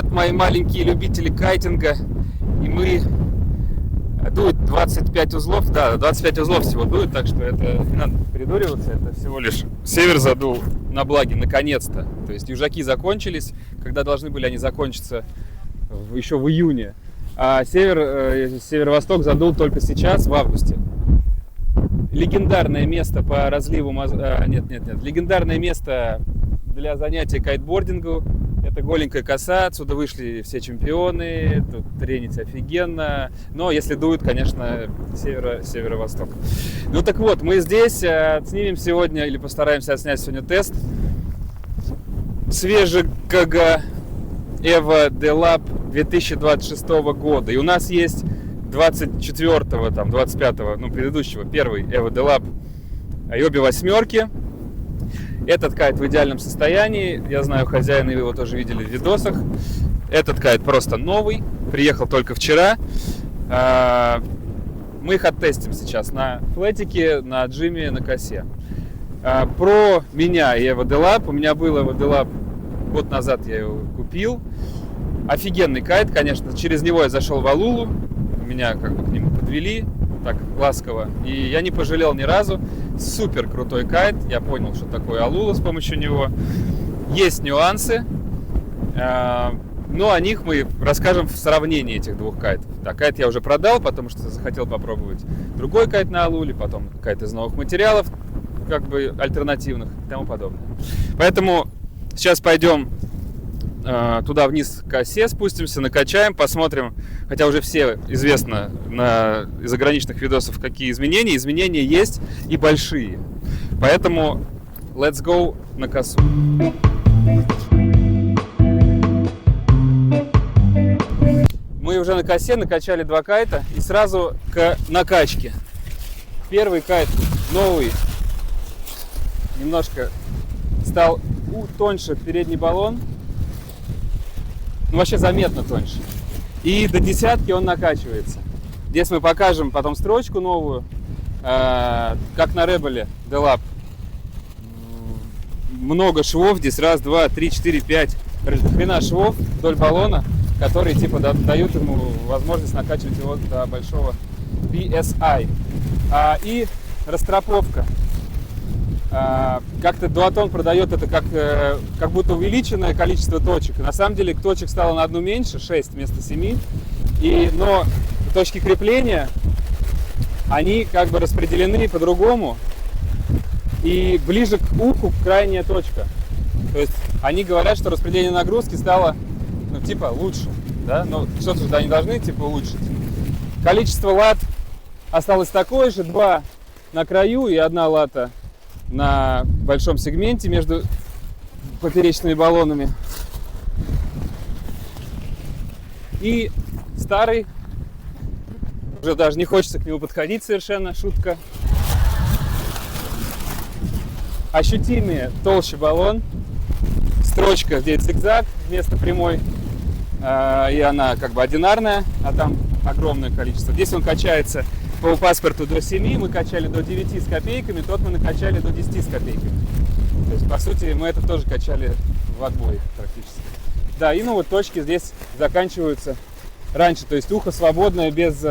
привет, мои маленькие любители кайтинга. И мы дует 25 узлов, да, 25 узлов всего дует, так что это не надо придуриваться, это всего лишь север задул на благе, наконец-то. То есть южаки закончились, когда должны были они закончиться еще в июне, а северо-восток задул только сейчас, в августе. Легендарное место по разливу, легендарное место для занятия кайтбордингу. Это голенькая коса, отсюда вышли все чемпионы, тут тренить офигенно. Но если дует, конечно, северо-восток. Ну так вот, мы здесь снимем сегодня, или постараемся отснять сегодня тест свежего EVO DeLab 2026 года. И у нас есть 24-го, 25-го, предыдущего, первый EVO DeLab Йоби восьмерки. Этот кайт в идеальном состоянии. Я знаю, хозяины его тоже видели в видосах. Этот кайт просто новый. Приехал только вчера. Мы их оттестим сейчас на флетике, на джиме, на косе. Про меня и EVO DeLab. У меня был EVO DeLab год назад, я его купил. Офигенный кайт, конечно. Через него я зашел в Алулу. Меня как бы к нему подвели. Так ласково. И я не пожалел ни разу. Супер крутой кайт. Я понял, что такое Алула с помощью него. Есть нюансы, но о них мы расскажем в сравнении этих двух кайтов. Так, кайт я уже продал, потому что захотел попробовать другой кайт на Алуле, потом кайт из новых материалов, как бы альтернативных и тому подобное. Поэтому сейчас пойдем туда вниз к косе, спустимся, накачаем, посмотрим, хотя уже все известно из ограниченных видосов, какие изменения. Изменения есть и большие. Поэтому let's go на косу. Мы уже на косе накачали два кайта и сразу к накачке. Первый кайт новый, немножко стал тоньше передний баллон. Вообще заметно тоньше. И до десятки он накачивается. Здесь мы покажем потом строчку новую, как на Rebel DeLab. Много швов, здесь раз, два, три, четыре, пять. Хрена швов вдоль баллона, которые типа дают ему возможность накачивать его до большого PSI. И растроповка. Как-то Duatone продает это как будто увеличенное количество точек. На самом деле точек стало на одну меньше, 6 вместо 7. Но точки крепления, они как бы распределены по-другому. И ближе к уху крайняя точка. То есть они говорят, что распределение нагрузки стало, лучше. Да? Но что-то же они должны улучшить. Количество лат осталось такое же, 2 на краю и 1 лата на большом сегменте между поперечными баллонами. И старый, уже даже не хочется к нему подходить совершенно, шутка. Ощутимее толще баллон, строчка здесь зигзаг вместо прямой, и она как бы одинарная, а там огромное количество. Здесь он качается по паспорту до 7, мы качали до 9 с копейками, тот мы накачали до 10 с копейками. То есть, по сути, мы это тоже качали в отбой практически. Да, и точки здесь заканчиваются раньше, то есть ухо свободное, без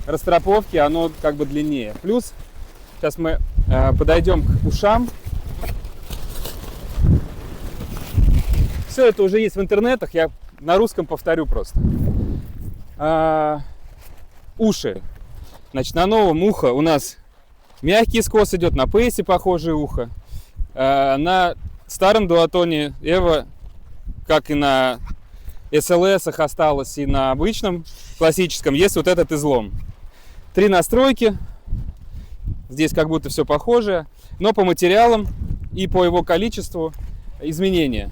растроповки, оно как бы длиннее. Плюс, сейчас мы подойдем к ушам. Все это уже есть в интернетах, я на русском повторю просто. Уши. Значит, на новом ухо у нас мягкий скос идет, на пейсе похожее ухо. На старом Duatone EVO, как и на SLS осталось, и на обычном классическом, есть вот этот излом. 3 настройки. Здесь как будто все похоже, но по материалам и по его количеству изменения.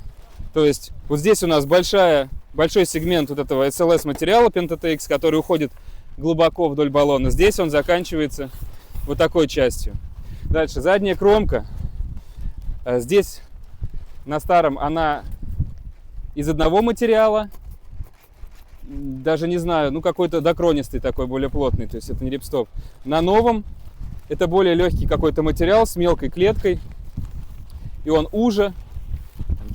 То есть вот здесь у нас большой сегмент вот этого SLS материала PentaTX, который уходит глубоко вдоль баллона. Здесь он заканчивается вот такой частью. Дальше задняя кромка. Здесь на старом она из одного материала. Даже не знаю, какой-то докронистый такой, более плотный. То есть это не рипстоп. На новом это более легкий какой-то материал с мелкой клеткой. И он уже,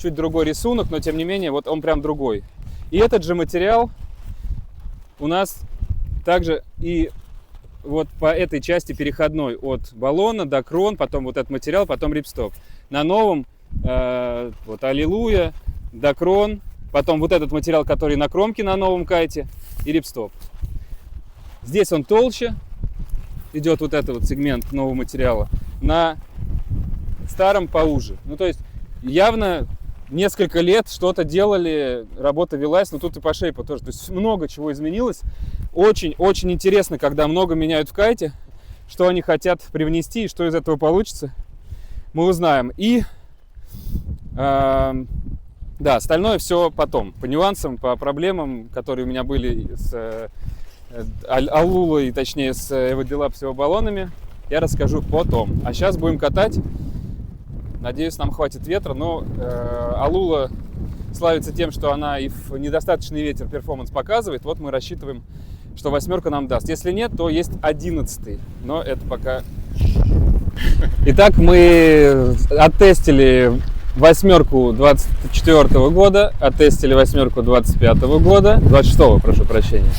чуть другой рисунок, но тем не менее, вот он прям другой. И этот же материал у нас также и вот по этой части переходной от баллона до крон, потом вот этот материал, потом рипстоп. На новом вот аллилуйя, до крон, потом вот этот материал, который на кромке на новом кайте, и рипстоп. Здесь он толще, идет вот этот вот сегмент нового материала, на старом поуже. Ну, то есть явно несколько лет что-то делали, работа велась, но тут и по шейпу тоже. То есть много чего изменилось. Очень интересно, когда много меняют в кайте, что они хотят привнести и что из этого получится, мы узнаем. И да, остальное все потом, по нюансам, по проблемам, которые у меня были с Алулой, точнее с Evo с его баллонами, я расскажу потом. А сейчас будем катать. Надеюсь, нам хватит ветра, но Алула славится тем, что она и в недостаточный ветер перформанс показывает. Вот мы рассчитываем, что 8 нам даст. Если нет, то есть 11, но это пока... Итак, мы оттестили 8 24 года, оттестили 8 25 года, 26, прошу прощения.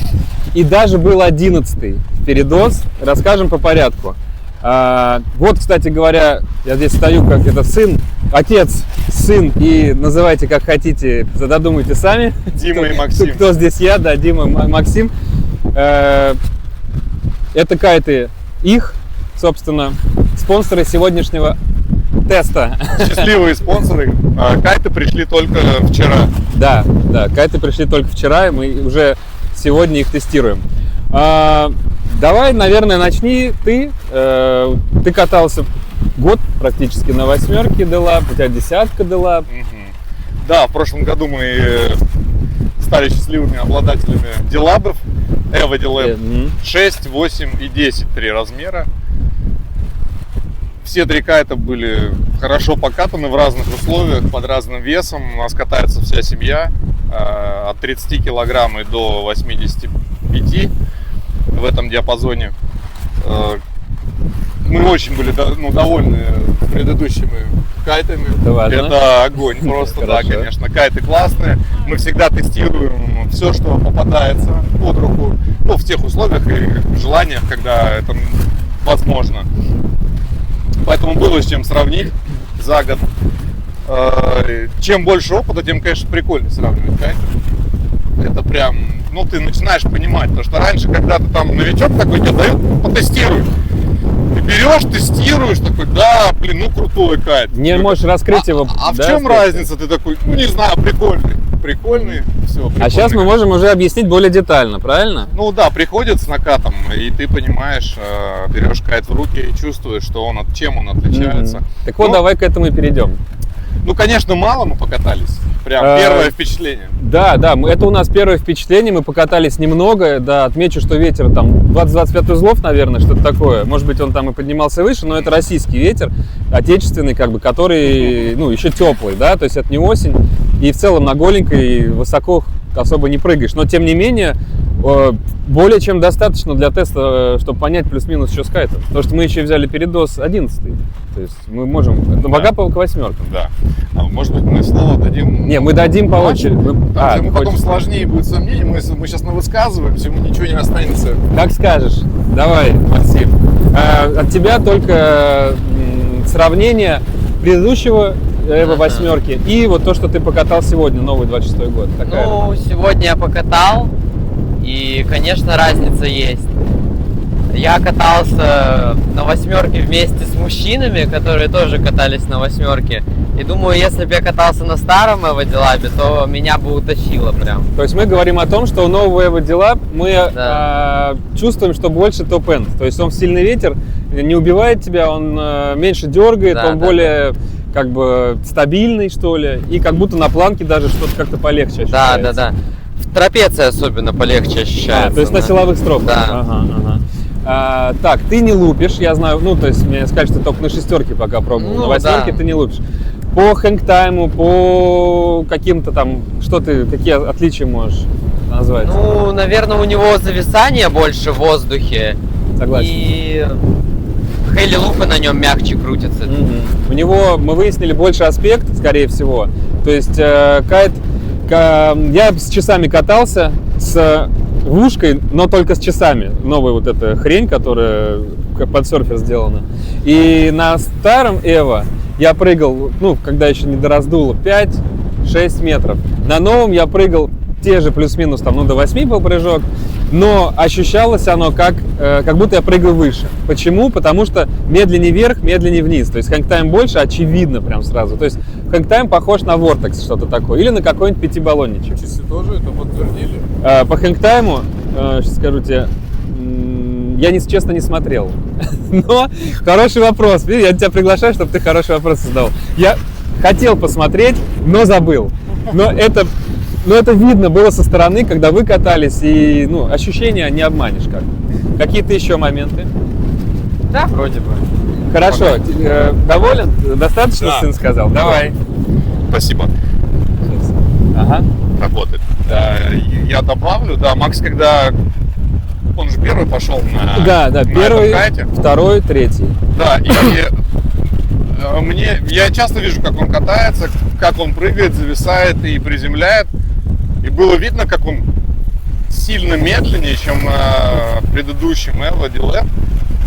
И даже был 11 передоз. Расскажем по порядку. Вот, кстати говоря, я здесь стою, как это сын, отец, сын, и называйте как хотите, додумайте сами. Дима и Максим. Кто здесь я, да, Дима, Максим. Это кайты их, собственно, спонсоры сегодняшнего теста. Счастливые спонсоры. Кайты пришли только вчера. Да, кайты пришли только вчера, и мы уже сегодня их тестируем. Давай, наверное, начни ты. Ты катался год практически на 8 Делап, у тебя 10 Делап. Да, в прошлом году мы стали счастливыми обладателями Делабов. Evo Delap 6, 8 и 10, 3 размера. Все 3 кайта были хорошо покатаны в разных условиях, под разным весом. У нас катается вся семья от 30 килограмм и до 85 в этом диапазоне. Мы очень были довольны предыдущими кайтами. Это огонь просто, да, конечно. Кайты классные. Мы всегда тестируем все, что попадается под руку, ну, в тех условиях и желаниях, когда это возможно. Поэтому было с чем сравнить за год. Чем больше опыта, тем, конечно, прикольно сравнивать кайты. Это прям, ну, ты начинаешь понимать, потому что раньше, когда ты там новичок такой, тебе дают, потестируй. Ты берешь, тестируешь, такой, да, блин, ну, крутой кайт. Не можешь раскрыть его. А в чем разница? Ты такой, ну, не знаю, прикольный, все. А сейчас мы можем уже объяснить более детально, правильно? Ну да, приходит с накатом, и ты понимаешь, берешь кайт в руки и чувствуешь, что чем он отличается. Так вот, давай к этому и перейдем. Ну, конечно, мало мы покатались. Прям первое впечатление. Да, это у нас первое впечатление. Мы покатались немного. Да, отмечу, что ветер там 20-25 узлов, наверное, что-то такое. Может быть, он там и поднимался выше, но это российский ветер, отечественный, как бы, который, ну, еще теплый, да, то есть это не осень. И в целом на голенькой высоко особо не прыгаешь. Но, тем не менее, более чем достаточно для теста, чтобы понять плюс-минус, что с кайтом. Потому что мы еще взяли передоз 11. То есть мы можем... Пока к 8. Да. А может быть, мы снова дадим... Не, мы дадим по очереди. Ему потом сложнее будет сомнение. Мы сейчас навысказываемся, ему ничего не останется. Как скажешь. Давай, Максим. От тебя только сравнение предыдущего Evo 8 и вот то, что ты покатал сегодня, новый 26-й год. Такая. Ну, сегодня я покатал, и, конечно, разница есть. Я катался на 8 вместе с мужчинами, которые тоже катались на 8. И думаю, если бы я катался на старом Evo Delap, то меня бы утащило прям. То есть мы говорим о том, что у нового Evo Delap мы чувствуем, что больше топ-энд. То есть он в сильный ветер не убивает тебя, он меньше дергает, он более... как бы стабильный, что ли, и как будто на планке даже что-то как-то полегче ощущается. Да. В трапеции особенно полегче ощущается. То есть на силовых строках. Да. Так, ты не лупишь, я знаю, ну, то есть мне сказали, что ты только на 6 пока пробовал, на 8 ты не лупишь. По хэнгтайму, по каким-то там, какие отличия можешь назвать? Ну, наверное, у него зависание больше в воздухе. Согласен. И хейли лупы на нем мягче крутятся. У него, мы выяснили, больше аспект, скорее всего, То есть кайт, я с часами катался, с вушкой, но только с часами. Новая вот эта хрень, которая под серфер сделана. И на старом Эво я прыгал, ну, когда еще не дораздуло, 5-6 метров. На новом я прыгал те же плюс-минус, там, ну, до 8 был прыжок, но ощущалось оно как будто я прыгаю выше. Почему? Потому что медленнее вверх, медленнее вниз. То есть хэнгтайм больше, очевидно прям сразу. То есть хэнгтайм похож на вортекс, что-то такое, или на какой-нибудь пятибаллонничек. Часы тоже это подтвердили? По хэнгтайму, сейчас скажу тебе, я, честно, не смотрел. Но хороший вопрос. Видишь, я тебя приглашаю, чтобы ты хороший вопрос задал. Я хотел посмотреть, но забыл. Но это видно было со стороны, когда вы катались, и, ну, ощущения не обманешь как. Какие-то еще моменты? Да, вроде бы. Хорошо. Доволен? Достаточно, Да. сын сказал? Давай. Спасибо. Ага. Работает. Я добавлю, да, Макс, когда он же первый пошел на Да, первый, этом кайте. второй, третий. Да, и я часто вижу, как он катается, как он прыгает, зависает и приземляет. И было видно, как он сильно медленнее, чем на предыдущем Эво Дилеп,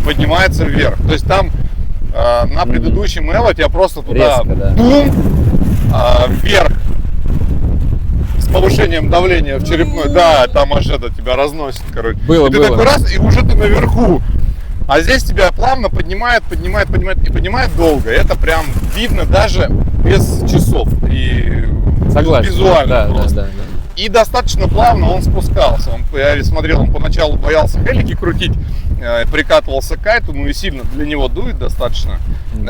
поднимается вверх. То есть там на предыдущем Эво тебя просто туда Резко, да. бум, вверх с повышением давления в черепной. Да, там аж это тебя разносит, короче. Было. И ты такой раз, и уже ты наверху. А здесь тебя плавно поднимает и поднимает долго. Это прям видно даже без часов. И Согласен. визуально просто. Да. И достаточно плавно он спускался. Я смотрел, он поначалу боялся хелики крутить, прикатывался к кайту, ну и сильно для него дует достаточно.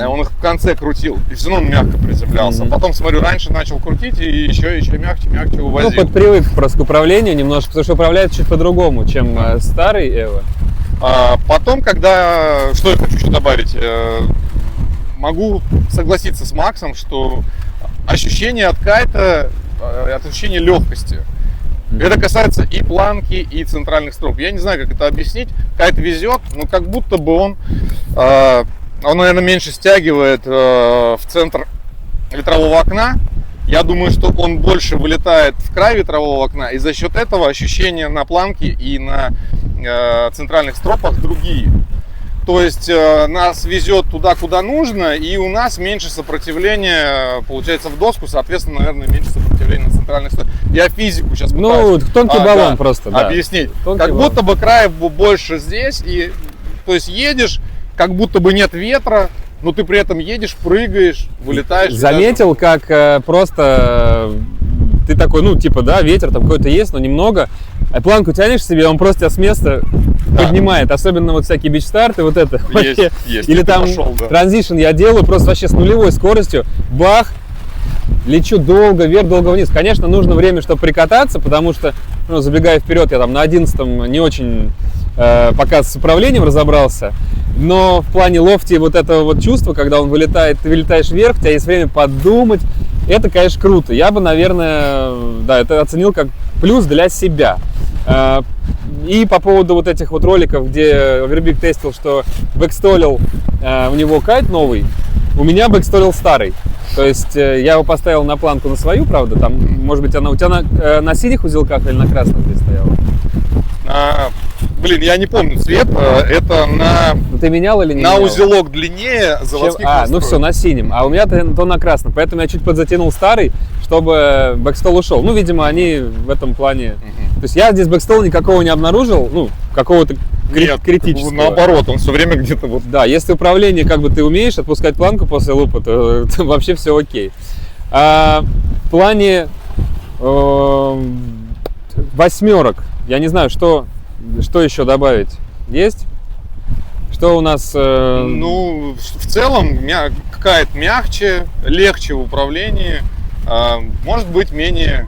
Он их в конце крутил, и все равно он мягко приземлялся. Потом, смотрю, раньше начал крутить, и еще мягче увозил. Ну, подпривык просто к управлению немножко, потому что управляет чуть по-другому, чем старый Эво. Потом, что я хочу еще добавить, могу согласиться с Максом, что ощущение от кайта, ощущение легкости. Это касается и планки, и центральных строп. Я не знаю, как это объяснить. Кайт везет, но как будто бы он, наверное, меньше стягивает в центр ветрового окна. Я думаю, что он больше вылетает в край ветрового окна, и за счет этого ощущения на планке и на центральных стропах другие. То есть нас везет туда, куда нужно, и у нас меньше сопротивления получается в доску, соответственно, наверное, меньше сопротивления на центральных стропах. Я физику сейчас пытаюсь тонкий баллон просто, да. объяснить. Тонкий как баллон. будто бы край больше здесь, и то есть едешь, как будто бы нет ветра, но ты при этом едешь, прыгаешь, вылетаешь. Заметил, как просто ты такой, ну, типа, да, ветер там какой-то есть, но немного. А планку тянешь себе, он просто тебя с места поднимает. Особенно вот всякие бич-старты, вот это. Есть. Или там транзишн я делаю просто вообще с нулевой скоростью. Бах! Лечу долго вверх, долго вниз. Конечно, нужно время, чтобы прикататься, потому что, ну, забегая вперед, я там на 11-м не очень пока с управлением разобрался. Но в плане лофти вот этого вот чувства, когда он вылетает, ты вылетаешь вверх, у тебя есть время подумать. Это, конечно, круто. Я бы, наверное, да, это оценил как плюс для себя. И по поводу вот этих вот роликов, где Вербик тестил, что бэкстолил у него кайт новый, у меня бэкстолил старый. То есть я его поставил на планку на свою, правда, там, может быть, она у тебя на синих узелках или на красных здесь стояла? Блин, я не помню цвет, это на... Ну, ты менял или не на менял? Узелок длиннее заводских настроек. Ну все, на синем, а у меня то на красном, поэтому я чуть подзатянул старый, чтобы бэкстол ушел. Ну, видимо, они в этом плане... То есть я здесь бэкстола никакого не обнаружил, ну, какого-то критического. Наоборот, он все время где-то вот... Да, если управление, как бы ты умеешь отпускать планку после лупа, то вообще все окей. А в плане восьмерок, я не знаю, что еще добавить. Есть? Что у нас... Ну, в целом, кайт мягче, легче в управлении, может быть, менее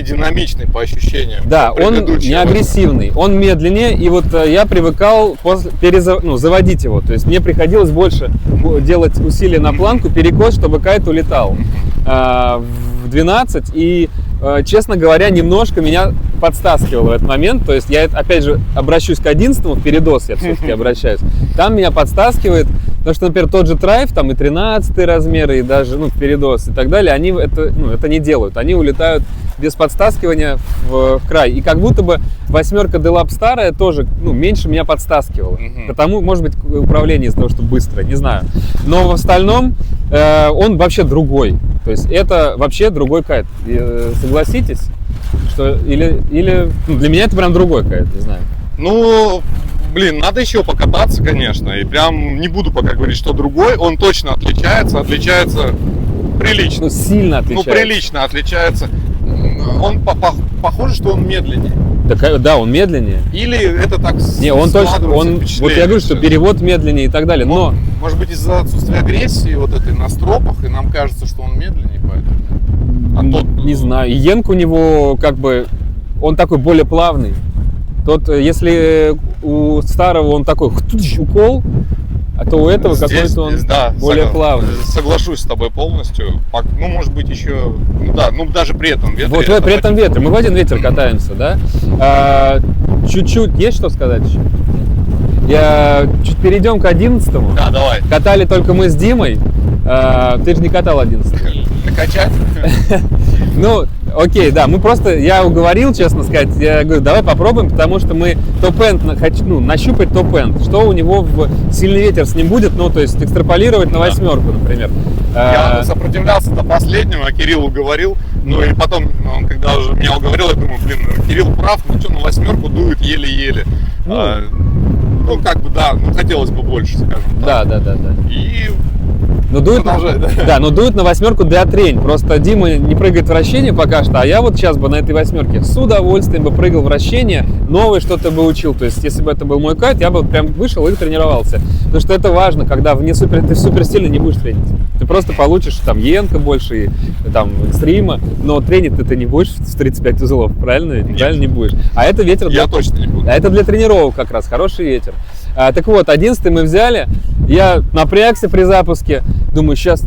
динамичный по ощущениям. Да, он не агрессивный, он медленнее, и вот я привыкал заводить его, то есть мне приходилось больше делать усилия на планку, перекос, чтобы кайт улетал в 12, и, честно говоря, немножко меня подстаскивало в этот момент, то есть я, опять же, обращусь к 11-му, в передос я все-таки обращаюсь, там меня подстаскивает, Потому что, например, тот же Трайв, там и 13 размеры, и даже, ну, передос и так далее, они это не делают. Они улетают без подстаскивания в край. И как будто бы 8 Делап старая тоже, ну, меньше меня подстаскивала. Потому, может быть, управление из-за того, что быстро, не знаю. Но в остальном он вообще другой. То есть это вообще другой кайт. Согласитесь? Что или ну, для меня это прям другой кайт, не знаю. Ну, блин, надо еще покататься, конечно. И прям не буду пока говорить, что другой. Он точно отличается прилично. Ну, сильно отличается. Ну, прилично отличается. Он похоже, что он медленнее. Так, да, он медленнее. Или это так не, он точно, вот я говорю, что перевод медленнее и так далее, но... Может быть, из-за отсутствия агрессии вот этой на стропах, и нам кажется, что он медленнее, поэтому... Не знаю, Йенг у него как бы, он такой более плавный. Тот, если у старого он такой укол, а то у этого какой-то он более плавный. Соглашусь с тобой полностью. Ну, может быть, еще... Ну, да, ну, даже при этом ветре. Вот при этом ветре. Мы в один ветер катаемся, да? Чуть-чуть. Есть что сказать еще? Чуть перейдем к 11-му. Да, давай. Катали только мы с Димой. Ты же не катал 11-й. Накачать? Ну, окей, да, мы просто, я уговорил, честно сказать, я говорю, давай попробуем, потому что мы топ-энд, нащупать топ-энд, что у него сильный ветер с ним будет, ну, то есть экстраполировать на 8, например. Я сопротивлялся до последнего, а Кирилл уговорил, ну и потом, когда уже меня уговорил, я думаю, блин, Кирилл прав, ну что, на 8 дует еле-еле. Ну, как бы, да, ну, хотелось бы больше, скажем так. Да. И... Но дует, но дует на 8 для трень. Просто Дима не прыгает вращение пока что, а я вот сейчас бы на этой 8 с удовольствием бы прыгал вращение, новое что-то бы учил. То есть, если бы это был мой кайт, я бы прям вышел и тренировался. Потому что это важно, когда ты супер сильно не будешь тренить. Ты просто получишь там Йенка больше, и, там экстрима, но тренить ты не будешь в 35 узлов, правильно? Правильно не будешь. А это ветер я точно не буду. А это для тренировок как раз, хороший ветер. Так вот, 11-й мы взяли, я напрягся при запуске, думаю, сейчас,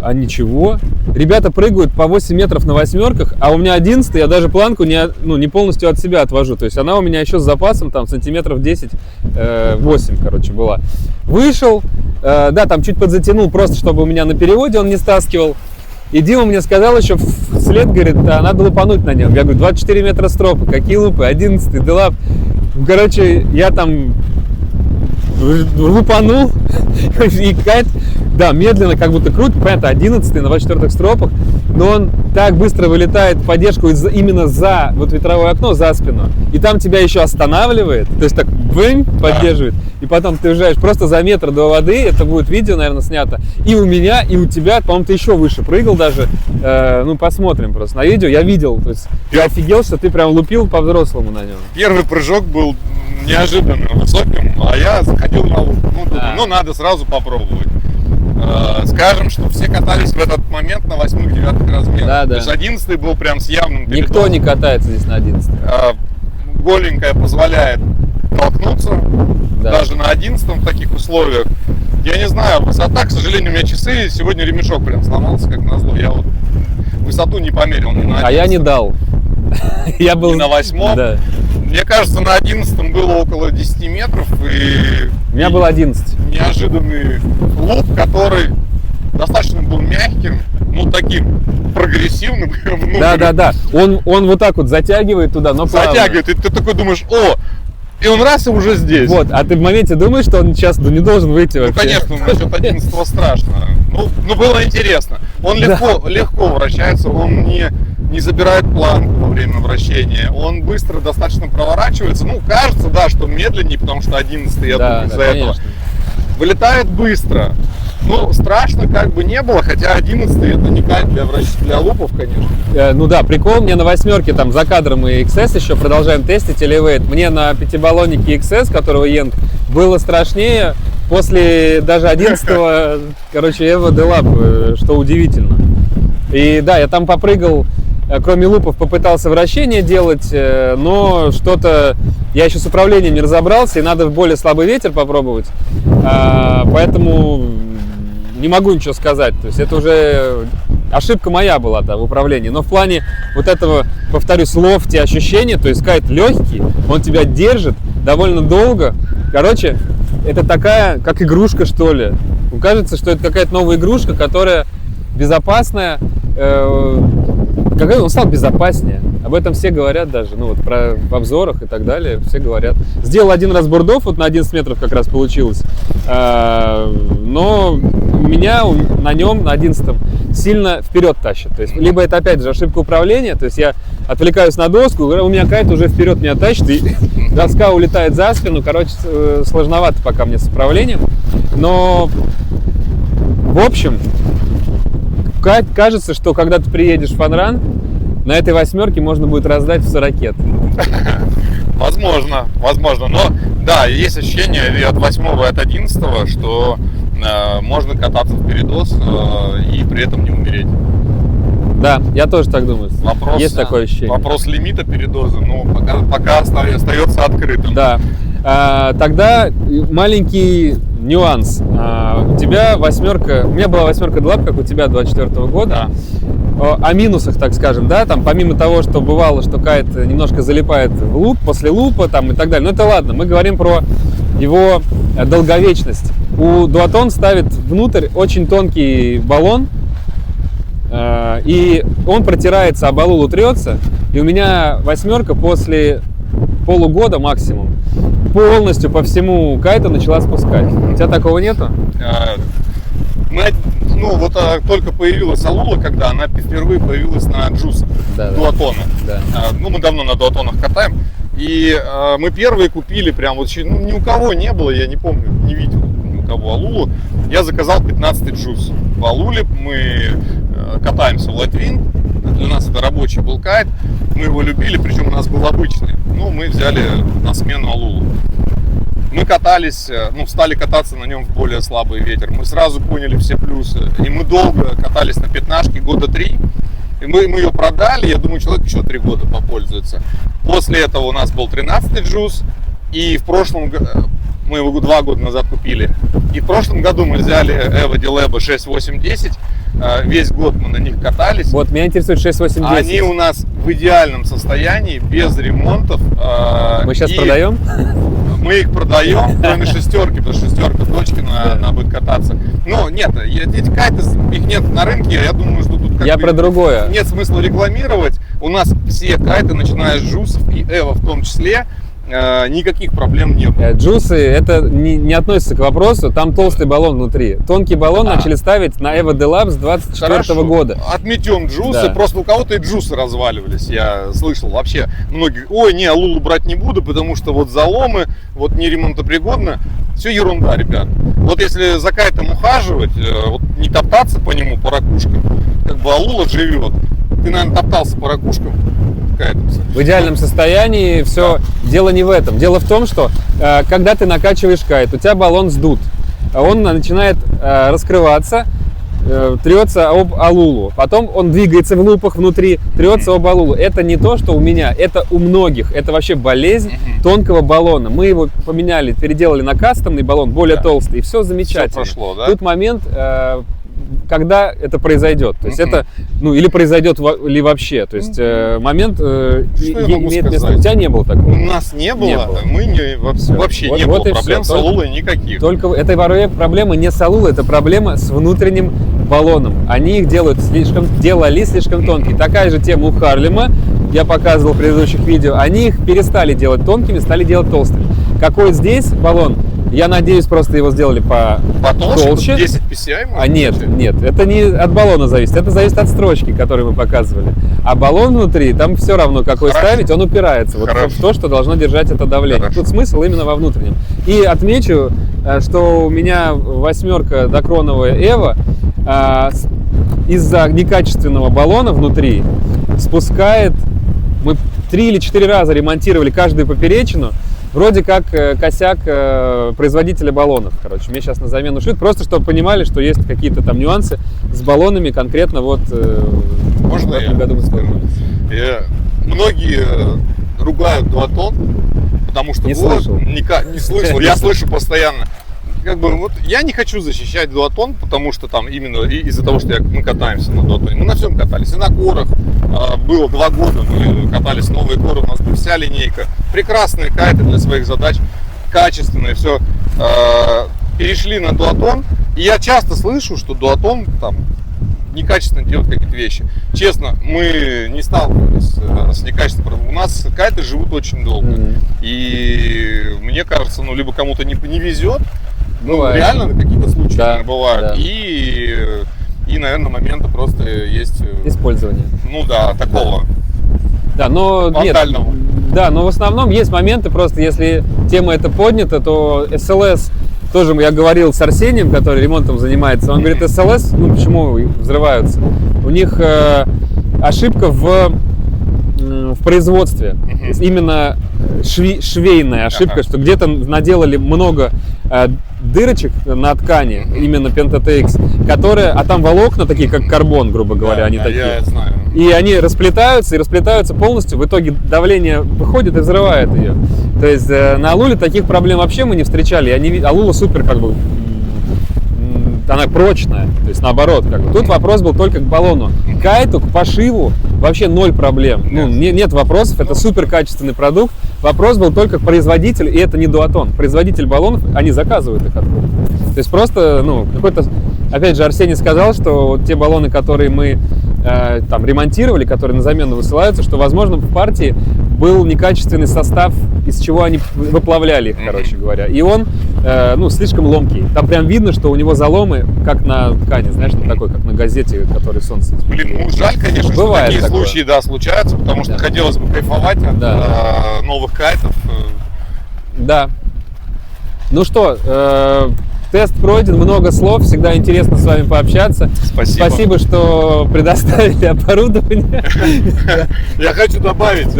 а ничего, ребята прыгают по 8 метров на 8, а у меня 11-й, я даже планку не полностью от себя отвожу, то есть она у меня еще с запасом, там, сантиметров 10-8, короче, была. Вышел, да, там чуть подзатянул, просто чтобы у меня на переводе он не стаскивал. И Дима мне сказал еще вслед, говорит, надо лупануть на нем. Я говорю, 24 метра стропы, какие лупы, 11-й, Делап. Короче, я там лупанул, и кайт, да, медленно, как будто крутит, понятно, 11-й на 24-х стропах, но он так быстро вылетает в поддержку именно за вот ветровое окно, за спину, и там тебя еще останавливает, то есть так бэнь, поддерживает, и потом ты уезжаешь просто за метр до воды, это будет видео, наверное, снято, и у меня, и у тебя, по-моему, ты еще выше прыгал даже, ну, посмотрим просто на видео, я видел, то есть я офигел, что ты прям лупил по-взрослому на нем. Первый прыжок был неожиданно высоким, а я заходил на луп. Ну, надо сразу попробовать. Скажем, что все катались в этот момент на 8-9 размерах. Да. То есть 11-й был прям с явным передозом. Никто не катается здесь на 11-й. Голенькая позволяет толкнуться, даже на 11-м в таких условиях. Я не знаю, высота, к сожалению, у меня часы, сегодня ремешок прям сломался, как назло. Я вот высоту не померил ни на 11-м. А я не дал. Я был на 8-м. Да. Мне кажется, на 11-м было около 10 метров. И у меня было 11. Неожиданный луп, который достаточно был мягким, ну таким прогрессивным. Да. Он вот так вот затягивает туда, но плавно. Затягивает, и ты такой думаешь, и он раз и уже здесь. Вот, а ты в моменте думаешь, что он сейчас не должен выйти вообще? Ну, конечно, насчет 11-го страшно. Ну, было интересно. Он легко вращается, он не забирает планку во время вращения, он быстро достаточно проворачивается. Ну, кажется, да, что медленнее, потому что 11-й, я думаю, из-за этого. Вылетает быстро. Ну, страшно как бы не было, хотя 11-й это не кайт для лупов, конечно. Ну да, прикол, мне на 8-ке там за кадром и XS еще продолжаем тестить, элевейт. Мне на 5-баллонике XS, которого Йенг, было страшнее после даже 11-го, короче, Evo Delap, что удивительно. И да, я там попрыгал, кроме лупов попытался вращение делать, но что-то я еще с управлением не разобрался, и надо в более слабый ветер попробовать, поэтому не могу ничего сказать. То есть это уже ошибка моя была в управлении, но в плане вот этого, повторюсь, лофти ощущения, то есть кайт легкий, он тебя держит довольно долго. Короче, это такая, как игрушка, что ли. Кажется, что это какая-то новая игрушка, которая безопасная. Он стал безопаснее. Об этом все говорят даже, ну вот в обзорах и так далее, все говорят. Сделал один раз бордов, вот на 11 метров как раз получилось. Но меня на нем, на 11-м, сильно вперед тащит. То есть, либо это опять же ошибка управления, то есть я отвлекаюсь на доску, у меня кайт уже вперед меня тащит, и доска улетает за спину. Короче, сложновато пока мне с управлением. Но, в общем, кажется, что когда ты приедешь в фанран, на этой 8-ке можно будет раздать в 40. Возможно. Но да, есть ощущение и от 8-го, и от 11-го, что можно кататься в передоз и при этом не умереть. Да, я тоже так думаю. Есть такое ощущение. Вопрос лимита передоза, ну, пока остается открытым. Да. Тогда маленький нюанс. У тебя 8-ка, у меня была 8-ка Delap, как у тебя 24-го года. Да. О минусах, так скажем, да, там помимо того, что бывало, что кайт немножко залипает в луп, после лупа там и так далее. Но это ладно, мы говорим про его долговечность. У Duatone ставит внутрь очень тонкий баллон, и он протирается, об алулу трется, и у меня 8-ка после полугода максимум полностью по всему кайту начала спускать. У тебя такого нету? Только появилась алула, когда она впервые появилась на джусах Duatone. Да. Мы давно на Duatonах катаем. И мы первые купили, прям вот ни у кого не было, я не помню, не видел ни у кого алулу. Я заказал 15-й джус. В алуле мы катаемся в Lightwind. Для нас это рабочий был кайт. Мы его любили, причем у нас был обычный. Мы взяли на смену алулу. Мы катались, стали кататься на нем в более слабый ветер. Мы сразу поняли все плюсы. И мы долго катались на 15-ке, года 3. И мы ее продали, я думаю, человек еще 3 года попользуется. После этого у нас был 13-й джуз. И в прошлом году, мы его 2 года назад купили. И в прошлом году мы взяли Evo Delab 6, 8, 10. Весь год мы на них катались. Вот, меня интересует 6, 8, 10. Они у нас в идеальном состоянии, без ремонтов. Мы сейчас продаем? Мы их продаем, кроме 6-ки, потому что 6-ка дочки, она будет кататься. Но нет, эти кайты, их нет на рынке, я думаю, что тут про другое. Нет смысла рекламировать. У нас все кайты, начиная с джусов и Evo в том числе, никаких проблем не было. Джусы, это не относится к вопросу, там толстый баллон внутри. Тонкий баллон начали ставить на Evo Delap с 24 года. Отметем джусы, просто у кого-то и джусы разваливались, я слышал. Вообще многие, алулу брать не буду, потому что вот заломы, вот не ремонтопригодно. Все ерунда, ребят. Вот если за кайтом ухаживать, не топтаться по нему, по ракушкам, как бы алула живет. Ты, наверное, топтался по ракушкам. В идеальном состоянии все. Дело не в этом. Дело в том, что когда ты накачиваешь кайт, у тебя баллон сдут. Он начинает раскрываться, трется об алулу. Потом он двигается в лупах внутри, трется об алулу. Это не то, что у меня, это у многих. Это вообще болезнь тонкого баллона. Мы его поменяли, переделали на кастомный баллон, более толстый, и все замечательно. Все прошло, да? Тут момент, когда это произойдет. То есть это, или произойдет ли вообще. То есть момент имеет место. У тебя не было такого? У нас не было. Мы вообще не было проблем с алулой никаких. Только это проблема не с алулой, это проблема с внутренним баллоном. Они их делали слишком тонкие. Такая же тема у Харлема. Я показывал в предыдущих видео. Они их перестали делать тонкими, стали делать толстыми. Какой здесь баллон? Я надеюсь, просто его сделали потолще. 10 PCI? Нет, это не от баллона зависит, это зависит от строчки, которую мы показывали. А баллон внутри, там все равно какой ставить, он упирается вот в то, что должно держать это давление. Тут смысл именно во внутреннем. И отмечу, что у меня 8-ка докроновая Evo из-за некачественного баллона внутри спускает. Мы 3 или 4 раза ремонтировали каждую поперечину. Вроде как косяк производителя баллонов. Мне сейчас на замену шьют, просто чтобы понимали, что есть какие-то там нюансы с баллонами конкретно в этом году мы столкнулись. Многие ругают Duatone, потому что не слышал. Не слышал, я слышу постоянно. Я не хочу защищать Duatone, потому что там именно из-за того, что мы катаемся на Duatone. Мы на всем катались, и на корах. Было 2 года, мы катались новые коры, у нас была вся линейка. Прекрасные кайты для своих задач, качественные, все. перешли на дуатон. И я часто слышу, что дуатон там некачественно делает какие-то вещи. Честно, мы не сталкивались с некачественным. У нас кайты живут очень долго. И мне кажется, ну, либо кому-то не везет, ну, реально какие-то случаи, наверное, бывают. Да. И, наверное, моменты просто есть... Использование. Ну да, такого. Да, но нет. Да, но в основном есть моменты, просто если тема эта поднята, то СЛС, тоже я говорил с Арсением, который ремонтом занимается, он говорит, СЛС, ну почему взрываются? У них ошибка в производстве. Именно швейная ошибка, что где-то наделали много дырочек на ткани, именно Penta-TX, которые, а там волокна такие, как карбон, грубо говоря, они такие. Я знаю. И они расплетаются полностью, в итоге давление выходит и взрывает ее. То есть на Алуле таких проблем вообще мы не встречали. Алула супер, как бы, она прочная, то есть наоборот, как бы. Тут вопрос был только к баллону. К кайту, к пошиву вообще 0 проблем. Ну, нет вопросов, это супер качественный продукт. Вопрос был только к производителю, и это не дуатон. Производитель баллонов, они заказывают их откуда. То есть просто, ну, какой-то... Опять же, Арсений сказал, что вот те баллоны, которые мы там ремонтировали, которые на замену высылаются, что, возможно, в партии был некачественный состав, из чего они выплавляли их, короче говоря. И он, ну, слишком ломкий. Там прям видно, что у него заломы, как на ткани, знаешь, такой, как на газете, который солнце. Блин, ну жаль, конечно, бывает что такие такое. случаи, да, случаются, потому что хотелось бы кайфовать от новых кайтов. Да. Ну что, тест пройден, много слов, всегда интересно с вами пообщаться. Спасибо, что предоставили оборудование. Я хочу добавить,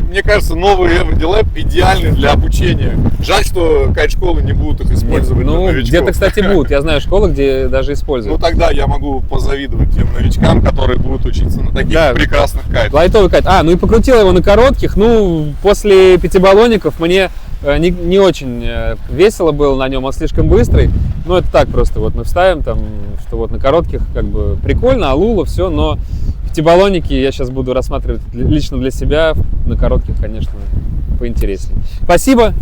мне кажется, новый EverDLab идеальный для обучения. Жаль, что кайт-школы не будут их использовать для новичков. Где-то, кстати, будут. Я знаю школы, где даже используют. Ну тогда я могу позавидовать тем новичкам, которые будут учиться на таких прекрасных кайтах. Лайтовый кайт. Ну и покрутил его на коротких. Ну, после 5 баллонников мне не очень весело было на нем, он слишком быстрый. Ну, это так просто, вот мы вставим там, что вот на коротких как бы прикольно, Алула, все, но 5-баллонники я сейчас буду рассматривать лично для себя, на коротких, конечно, поинтереснее. Спасибо!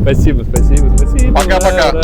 Спасибо. Пока-пока!